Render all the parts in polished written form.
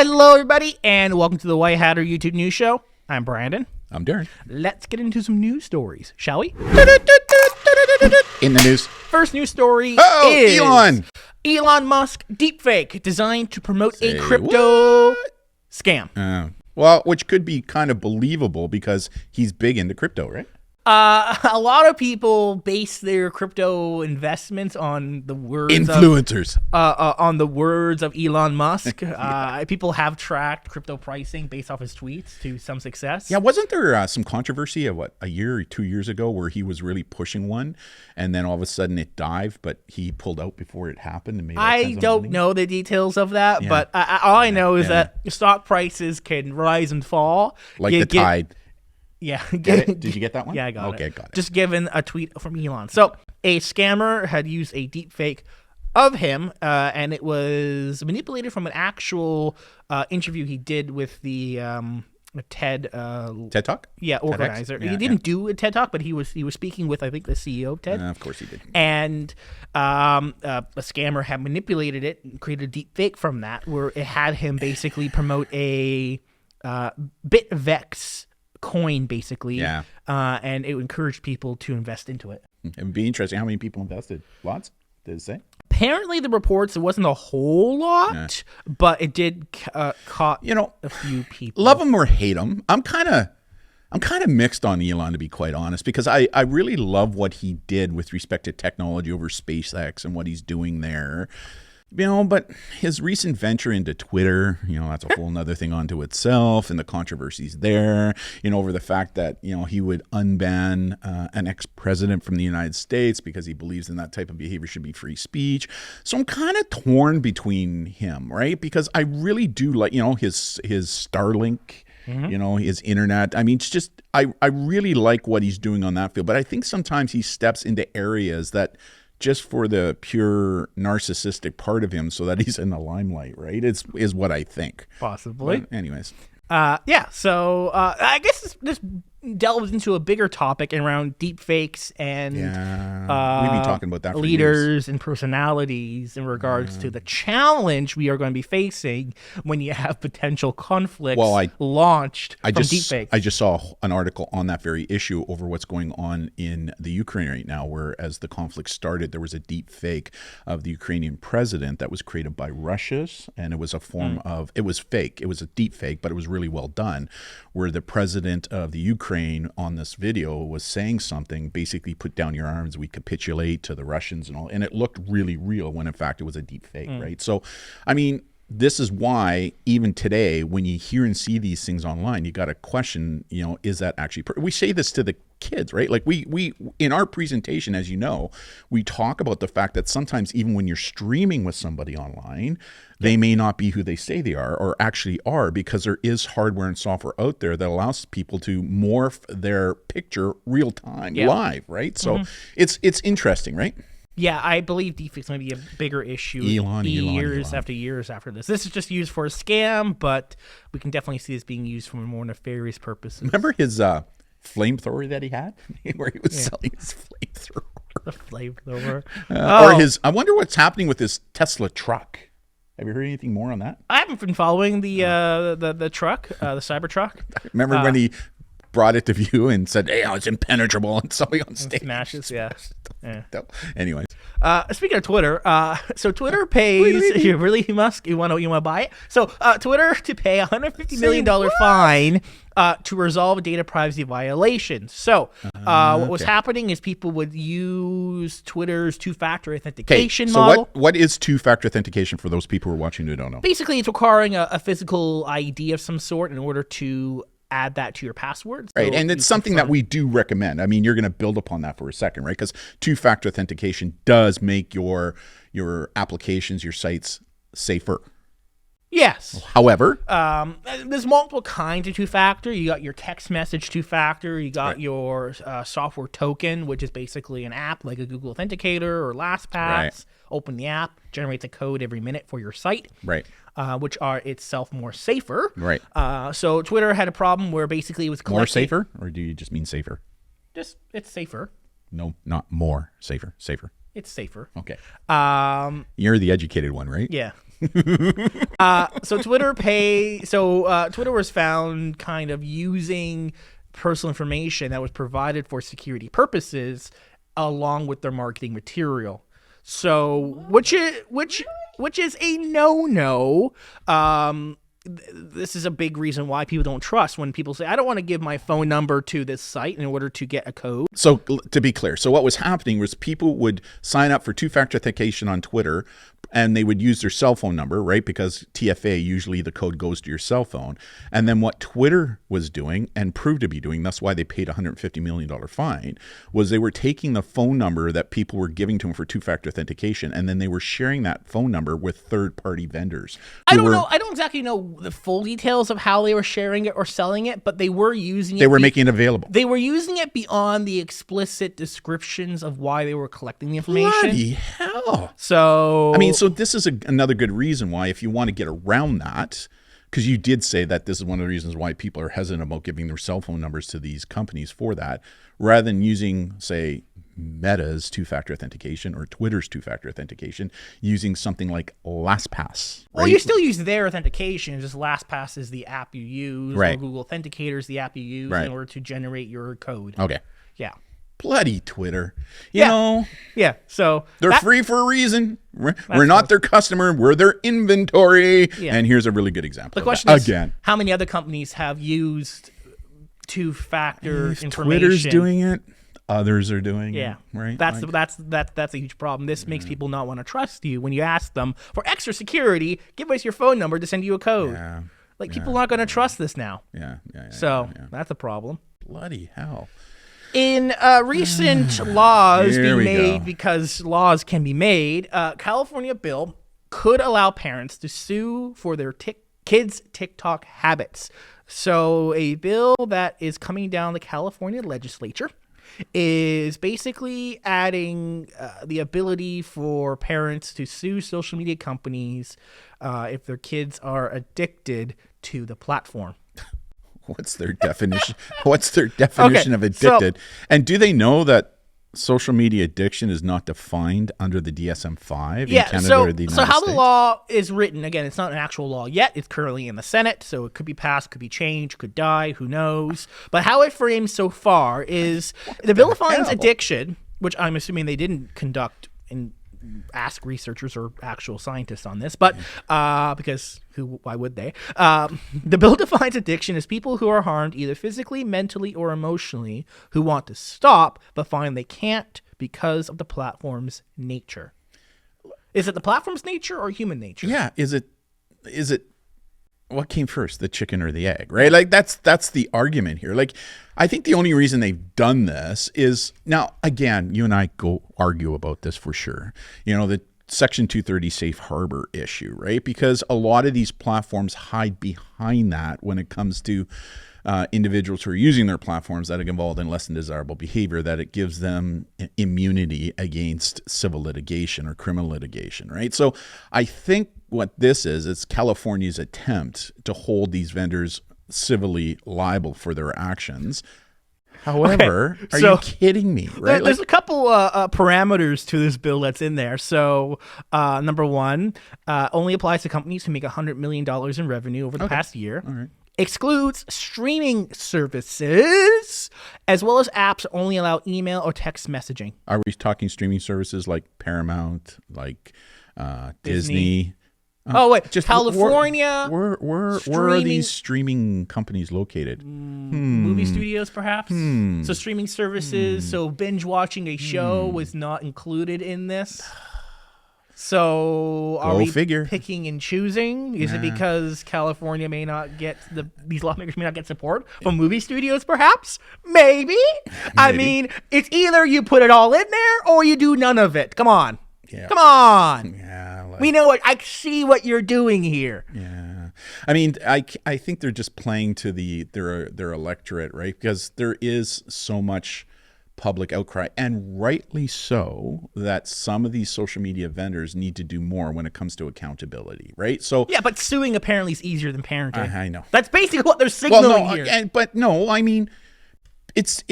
Hello, everybody, and welcome to the White Hatter YouTube News Show. I'm Brandon. I'm Darren. Let's get into some news stories, shall we? In the news. First news story is Elon Musk deepfake designed to promote a crypto scam. Well, which could be kind of believable because he's big into crypto, right? A lot of people base their crypto investments on the words influencers. On the words of Elon Musk. People have tracked crypto pricing based off his tweets to some success. Yeah, wasn't there some controversy of a year or 2 years ago where he was really pushing one, and then all of a sudden it dived, but he pulled out before it happened and made. I don't know the details of that, but all I know is that stock prices can rise and fall like the tide. Yeah. Did you get that one? Yeah, I got it. Okay, got it. Just given a tweet from Elon. So a scammer had used a deep fake of him, and it was manipulated from an actual interview he did with the TED Talk? Yeah, organizer. He didn't do a TED Talk, but he was speaking with, I think, the CEO of TED. Of course he did. And a scammer had manipulated it and created a deep fake from that, where it had him basically promote a BitVex coin, basically, and it encouraged people to invest into it. It would be interesting. How many people invested? Lots? Did it say? Apparently, the reports, it wasn't a whole lot, but it did caught a few people. Love him or hate him. I'm kind of mixed on Elon, to be quite honest, because I really love what he did with respect to technology over SpaceX and what he's doing there. But his recent venture into Twitter, that's a whole nother thing onto itself, and the controversies there, over the fact that, he would unban an ex-president from the United States because he believes in that type of behavior should be free speech. So I'm kind of torn between him, right? Because I really do like, his Starlink, his internet. I mean, it's just, I really like what he's doing on that field. But I think sometimes he steps into areas that just for the pure narcissistic part of him so that he's in the limelight, right? Is what I think. Possibly. But anyways. So I guess this delves into a bigger topic around deep fakes and we've been talking about that for leaders and personalities in regards to the challenge we are going to be facing when you have potential conflicts launched from deep fakes. I just saw an article on that very issue over what's going on in the Ukraine right now, where as the conflict started, there was a deep fake of the Ukrainian president that was created by Russia's, and it was a form of, it was fake. It was a deep fake, but it was really well done, where the president of the Ukraine on this video was saying something, basically put down your arms, we capitulate to the Russians and all, and it looked really real when in fact it was a deep fake, right? So, I mean, this is why even today, when you hear and see these things online, you got to question, is that actually, we say this to the kids, right? Like we in our presentation, as you know, we talk about the fact that sometimes even when you're streaming with somebody online, they may not be who they say they are or actually are, because there is hardware and software out there that allows people to morph their picture real time, live, right? So it's interesting, right? Yeah, I believe deepfake's going to be a bigger issue years after this. This is just used for a scam, but we can definitely see this being used for more nefarious purposes. Remember his flamethrower that he had, where he was selling his flamethrower? The flamethrower. Or his, I wonder what's happening with his Tesla truck. Have you heard anything more on that? I haven't been following the truck, the Cybertruck. Remember when he brought it to view and said, "Hey, it's impenetrable," and somebody on stage smashes. Yeah. Anyways, speaking of Twitter, so Twitter pays. You really, Musk? You want to buy it? So Twitter to pay $150 million fine to resolve data privacy violations. So what was happening is people would use Twitter's two-factor authentication model. So what is two-factor authentication for those people who are watching who don't know? Basically, it's requiring a physical ID of some sort in order to add that to your password. Right, and it's something that we do recommend. I mean, you're going to build upon that for a second, right? Because two-factor authentication does make your applications, your sites safer. Yes. However, there's multiple kinds of two-factor. You got your text message two-factor. You got your software token, which is basically an app like a Google Authenticator or LastPass. Right. Open the app, generates a code every minute for your site. Right. Which are itself more safer. Right. So Twitter had a problem where basically it was collecting. More safer, or do you just mean safer? Just, it's safer. No, not more safer. Safer. It's safer. Okay. You're the educated one, right? Yeah. So Twitter was found kind of using personal information that was provided for security purposes along with their marketing material. So which is a no-no. This is a big reason why people don't trust when people say, I don't want to give my phone number to this site in order to get a code. So to be clear, so what was happening was people would sign up for two-factor authentication on Twitter, and they would use their cell phone number, right? Because TFA, usually the code goes to your cell phone. And then what Twitter was doing and proved to be doing, that's why they paid a $150 million fine, was they were taking the phone number that people were giving to them for two-factor authentication, and then they were sharing that phone number with third-party vendors. I don't exactly know the full details of how they were sharing it or selling it, but they were using it. They were making it available. They were using it beyond the explicit descriptions of why they were collecting the information. Bloody hell. So So this is another good reason why, if you want to get around that, because you did say that this is one of the reasons why people are hesitant about giving their cell phone numbers to these companies for that, rather than using, say, Meta's two-factor authentication or Twitter's two-factor authentication, using something like LastPass. Right? Well, you still use their authentication. Just LastPass is the app you use, right? Or Google Authenticator is the app you use in order to generate your code. Okay. Yeah. Bloody Twitter. You know. Yeah. So they're free for a reason. We're not their customer. We're their inventory. Yeah. And here's a really good example. The question is, again, how many other companies have used two-factor information? Twitter's doing it. Others are doing it. Right. That's a huge problem. This makes people not want to trust you when you ask them for extra security. Give us your phone number to send you a code. Yeah. People aren't going to trust this now. So that's a problem. Bloody hell. In recent laws being made, because laws can be made, California bill could allow parents to sue for their kids' TikTok habits. So a bill that is coming down the California legislature is basically adding the ability for parents to sue social media companies if their kids are addicted to the platform. What's their definition? What's their definition of addicted? And do they know that social media addiction is not defined under the DSM-5 in Canada or the United States? So how the law is written, again, it's not an actual law yet. It's currently in the Senate, so it could be passed, could be changed, could die, who knows. But how it frames so far is the bill defines addiction, which I'm assuming they didn't conduct and ask researchers or actual scientists on this, but because why would they? The bill defines addiction as people who are harmed either physically, mentally, or emotionally who want to stop but find they can't because of the platform's nature. Is it the platform's nature or human nature? Yeah. Is it what came first, the chicken or the egg, right? That's the argument here. I think the only reason they've done this is, now, again, you and I go argue about this for sure. The Section 230 safe harbor issue, right? Because a lot of these platforms hide behind that when it comes to individuals who are using their platforms that are involved in less than desirable behavior, that it gives them immunity against civil litigation or criminal litigation, right? So I think what this is, it's California's attempt to hold these vendors civilly liable for their actions. However, are you kidding me? Right? There's a couple parameters to this bill that's in there. So, number one, only applies to companies who make $100 million in revenue over the past year. All right. Excludes streaming services, as well as apps that only allow email or text messaging. Are we talking streaming services like Paramount, like Disney? Just California. Where are these streaming companies located? Movie studios, perhaps. So streaming services. So binge watching a show was not included in this. So are we picking and choosing? Is it because California may not get these lawmakers may not get support from movie studios? Perhaps, maybe. I mean, it's either you put it all in there or you do none of it. Come on. Yeah. Come on. Yeah, we know it. I see what you're doing here. Yeah. I mean, I think they're just playing to their electorate, right? Because there is so much public outcry, and rightly so, that some of these social media vendors need to do more when it comes to accountability, right? So yeah, but suing apparently is easier than parenting. I know. That's basically what they're signaling here. But no, I mean, it's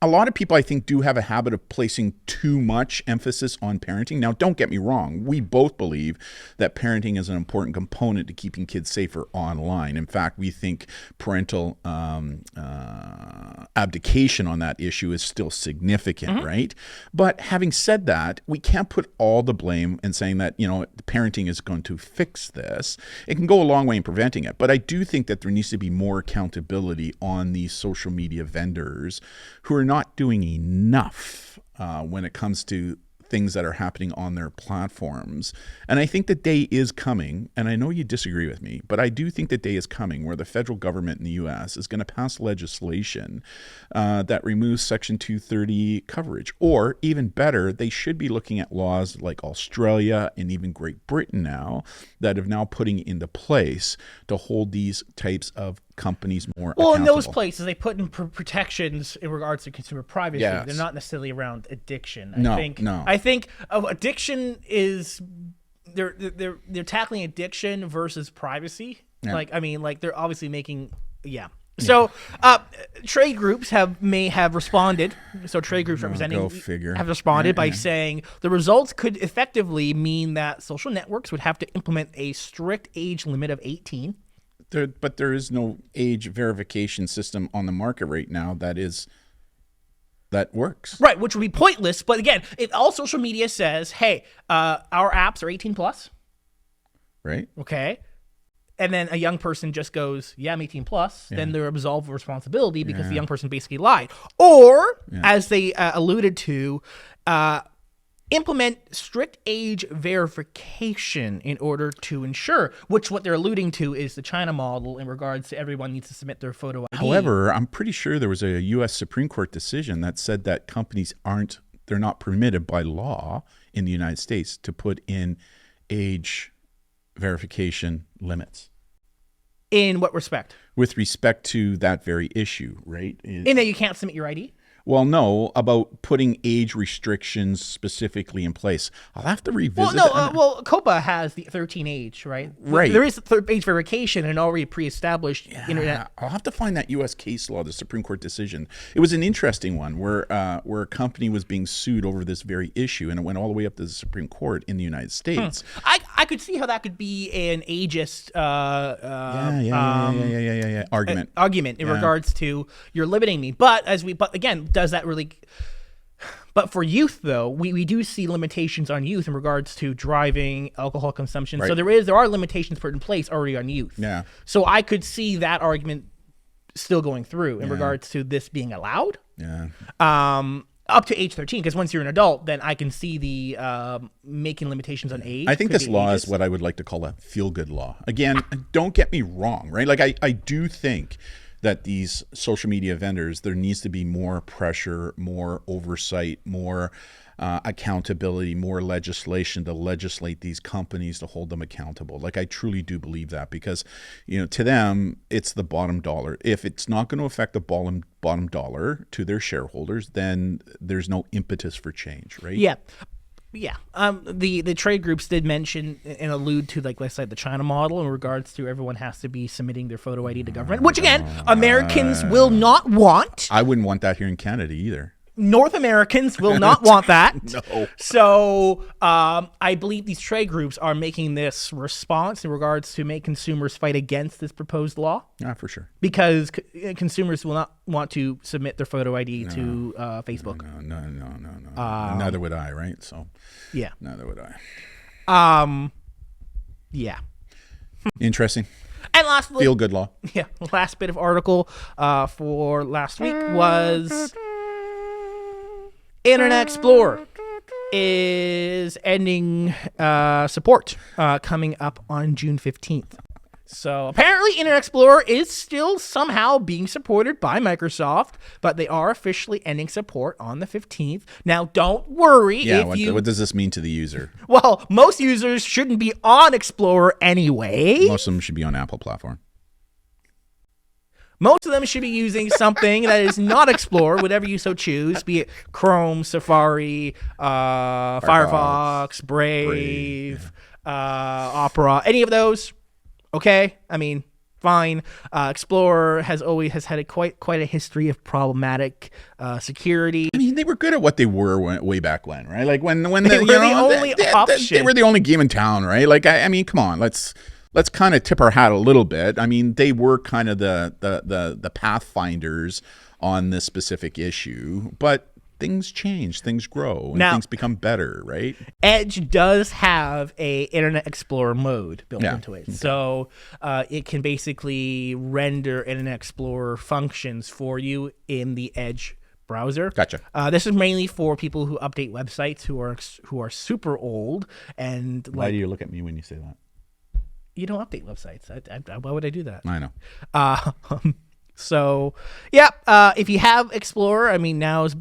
a lot of people, I think, do have a habit of placing too much emphasis on parenting. Now, don't get me wrong. We both believe that parenting is an important component to keeping kids safer online. In fact, we think parental abdication on that issue is still significant, right? But having said that, we can't put all the blame in saying that, parenting is going to fix this. It can go a long way in preventing it. But I do think that there needs to be more accountability on these social media vendors who are not doing enough when it comes to things that are happening on their platforms. And I think the day is coming, and I know you disagree with me, but I do think the day is coming where the federal government in the U.S. is going to pass legislation that removes Section 230 coverage. Or even better, they should be looking at laws like Australia and even Great Britain now that have now putting into place to hold these types of companies more accountable. In those places, they put in protections in regards to consumer privacy. Yes. They're not necessarily around addiction. No. I think addiction is they're tackling addiction versus privacy. Yeah. They're obviously making So trade groups may have responded. So trade groups representing have responded by saying the results could effectively mean that social networks would have to implement a strict age limit of 18. But there is no age verification system on the market right now that works. Right, which would be pointless. But again, if all social media says, hey, our apps are 18 plus. Right. Okay. And then a young person just goes, yeah, I'm 18 plus, then they're absolved of responsibility because the young person basically lied. Or, as they alluded to, implement strict age verification in order to ensure, which what they're alluding to is the China model in regards to everyone needs to submit their photo ID. However, I'm pretty sure there was a U.S. Supreme Court decision that said that companies they're not permitted by law in the United States to put in age verification limits. In what respect? With respect to that very issue, right? In that you can't submit your ID? Well, no, about putting age restrictions specifically in place. I'll have to revisit COPA has the 13 age, right? Right. There is age verification and already pre-established internet. I'll have to find that U.S. case law, the Supreme Court decision. It was an interesting one where a company was being sued over this very issue, and it went all the way up to the Supreme Court in the United States. I could see how that could be an ageist argument in regards to you're limiting me. But again, does that really? But for youth, though, we do see limitations on youth in regards to driving, alcohol consumption. Right. So there are limitations put in place already on youth. Yeah. So I could see that argument still going through in regards to this being allowed. Yeah. Up to age 13, because once you're an adult, then I can see the making limitations on age. I think this law is what I would like to call a feel-good law. Again, don't get me wrong, right? Like I do think that these social media vendors, there needs to be more pressure, more oversight, more accountability, more legislation to legislate these companies to hold them accountable. Like I truly do believe that because, to them, it's the bottom dollar. If it's not going to affect the bottom dollar to their shareholders, then there's no impetus for change, right? Yeah. Yeah. The trade groups did mention and allude to, like, let's say the China model in regards to everyone has to be submitting their photo ID to government, which again, Americans will not want. I wouldn't want that here in Canada either. North Americans will not want that. No. So I believe these trade groups are making this response in regards to make consumers fight against this proposed law. Yeah, for sure. Because consumers will not want to submit their photo ID to Facebook. No. Neither would I, right? So yeah. Neither would I. Yeah. Interesting. And lastly, feel good law. Yeah. Last bit of article for last week was Internet Explorer is ending support coming up on June 15th. So apparently Internet Explorer is still somehow being supported by Microsoft, but they are officially ending support on the 15th. Now, don't worry. Yeah, what does this mean to the user? Well, most users shouldn't be on Explorer anyway. Most of them should be on Apple platform. Most of them should be using something that is not Explorer, whatever you so choose, be it Chrome, Safari, Firefox, Brave, Opera, any of those. Okay? I mean, fine. Explorer has had quite a history of problematic security. I mean, they were good at what they were way back when, right? Like when They were the only option. They were the only game in town, right? Like I mean, come on, let's kind of tip our hat a little bit. I mean, they were kind of the pathfinders on this specific issue, but things change, things grow, and now, things become better, right? Edge does have a Internet Explorer mode built into it. Okay. So it can basically render Internet Explorer functions for you in the Edge browser. Gotcha. This is mainly for people who update websites who are super old. And why do you look at me when you say that? You don't update websites. Why would I do that? I know. So, yeah, if you have Explorer, I mean, now is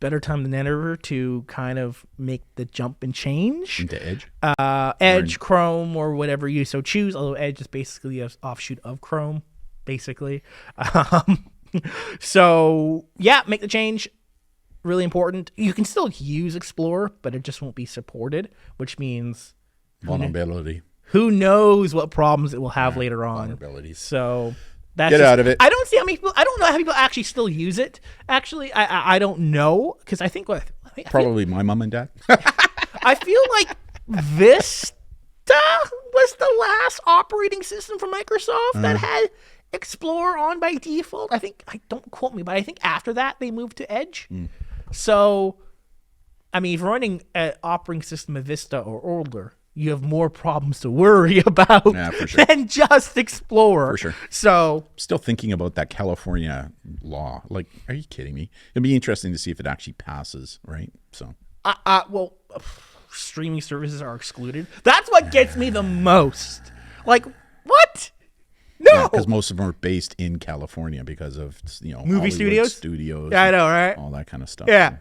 better time than ever to kind of make the jump and change. Into Edge? Edge, Chrome, or whatever you so choose, although Edge is basically an offshoot of Chrome, basically. So, yeah, make the change. Really important. You can still use Explorer, but it just won't be supported, which means... vulnerability. Who knows what problems it will have later on. Vulnerabilities. So... Get out of it. I don't see how many people. I don't know how people actually still use it. Actually, I don't know because I think probably my mom and dad. I feel like Vista was the last operating system from Microsoft that had Explorer on by default. Don't quote me, but I think after that they moved to Edge. So, I mean, if you're running an operating system of Vista or older, you have more problems to worry about than just Explorer. For sure. So, still thinking about that California law. Like, are you kidding me? It'd be interesting to see if it actually passes, right? So, well, streaming services are excluded. That's what gets me the most. Like, what? No, because most of them are based in California because of movie Hollywood studios. Yeah, I know, right? All that kind of stuff. Yeah.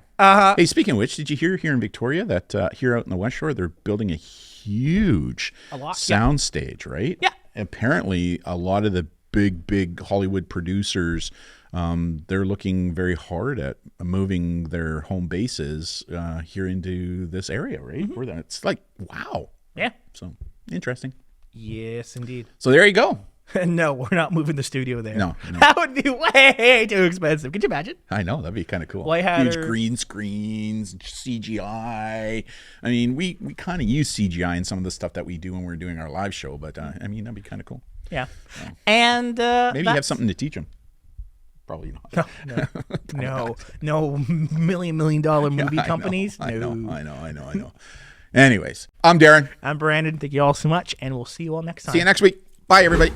Hey, speaking of which, did you hear here in Victoria that here out in the West Shore they're building a huge sound stage, right? Yeah. Apparently, a lot of the big Hollywood producers, they're looking very hard at moving their home bases here into this area, right? Where it's like, wow. Yeah. So interesting. Yes, indeed. So there you go. No, we're not moving the studio there. No. That would be way too expensive. Could you imagine? I know. That'd be kind of cool. Huge green screens, CGI. I mean, we kind of use CGI in some of the stuff that we do when we're doing our live show, but I mean, that'd be kind of cool. Yeah. So, and maybe you have something to teach them. Probably not. No $1 million movie companies. I know. Anyways, I'm Darren. I'm Brandon. Thank you all so much, and we'll see you all next time. See you next week. Bye, everybody.